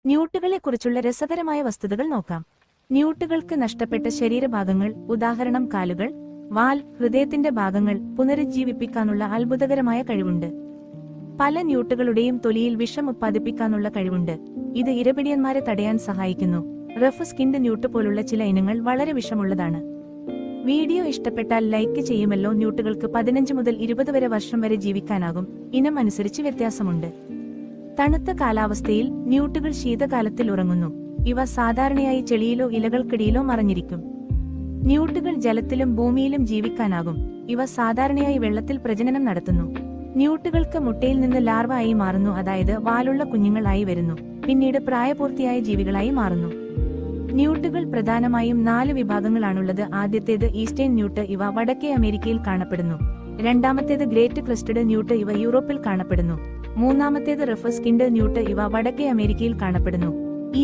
ന്യൂട്ടുകളെക്കുറിച്ചുള്ള രസകരമായ വസ്തുതകൾ നോക്കാം. ന്യൂട്ടുകൾക്ക് നഷ്ടപ്പെട്ട ശരീരഭാഗങ്ങൾ, ഉദാഹരണം കാലുകൾ, വാൽ, ഹൃദയത്തിന്റെ ഭാഗങ്ങൾ പുനരുജ്ജീവിപ്പിക്കാനുള്ള അത്ഭുതകരമായ കഴിവുണ്ട്. പല ന്യൂട്ടുകളുടെയും തൊലിയിൽ വിഷം ഉത്പാദിപ്പിക്കാനുള്ള കഴിവുണ്ട്. ഇത് ഇരപിടിയന്മാരെ തടയാൻ സഹായിക്കുന്നു. റഫ് സ്കിൻഡ് ന്യൂട്ട് പോലുള്ള ചില ഇനങ്ങൾ വളരെ വിഷമുള്ളതാണ്. വീഡിയോ ഇഷ്ടപ്പെട്ടാൽ ലൈക്ക് ചെയ്യുമല്ലോ. ന്യൂട്ടുകൾക്ക് 15 മുതൽ 20 വരെ വർഷം വരെ ജീവിക്കാനാകും. ഇനം അനുസരിച്ച് വ്യത്യാസമുണ്ട്. തണുത്ത കാലാവസ്ഥയിൽ ന്യൂട്ടുകൾ ശീതകാലത്തിൽ ഉറങ്ങുന്നു. ഇവ സാധാരണയായി ചെളിയിലോ ഇലകൾക്കിടയിലോ മറഞ്ഞിരിക്കും. ന്യൂട്ടുകൾ ജലത്തിലും ഭൂമിയിലും ജീവിക്കാനാകും. ഇവ സാധാരണയായി വെള്ളത്തിൽ പ്രജനനം നടത്തുന്നു. ന്യൂട്ടുകൾക്ക് മുട്ടയിൽ നിന്ന് ലാർവ ആയി മാറുന്നു, അതായത് വാലുള്ള കുഞ്ഞുങ്ങൾ ആയി വരുന്നു. പിന്നീട് പ്രായപൂർത്തിയായ ജീവികളായി മാറുന്നു. ന്യൂട്ടുകൾ പ്രധാനമായും 4 വിഭാഗങ്ങളാണുള്ളത്. ആദ്യത്തേത് ഈസ്റ്റേൺ ന്യൂട്ട്. ഇവ വടക്കേ അമേരിക്കയിൽ കാണപ്പെടുന്നു. രണ്ടാമത്തേത് ഗ്രേറ്റ് ക്രസ്റ്റഡ് ന്യൂട്ട്. ഇവ യൂറോപ്പിൽ കാണപ്പെടുന്നു. മൂന്നാമത്തേത് റഫ് സ്കിൻഡ് ന്യൂട്ട്. ഇവ വടക്കേ അമേരിക്കയിൽ കാണപ്പെടുന്നു.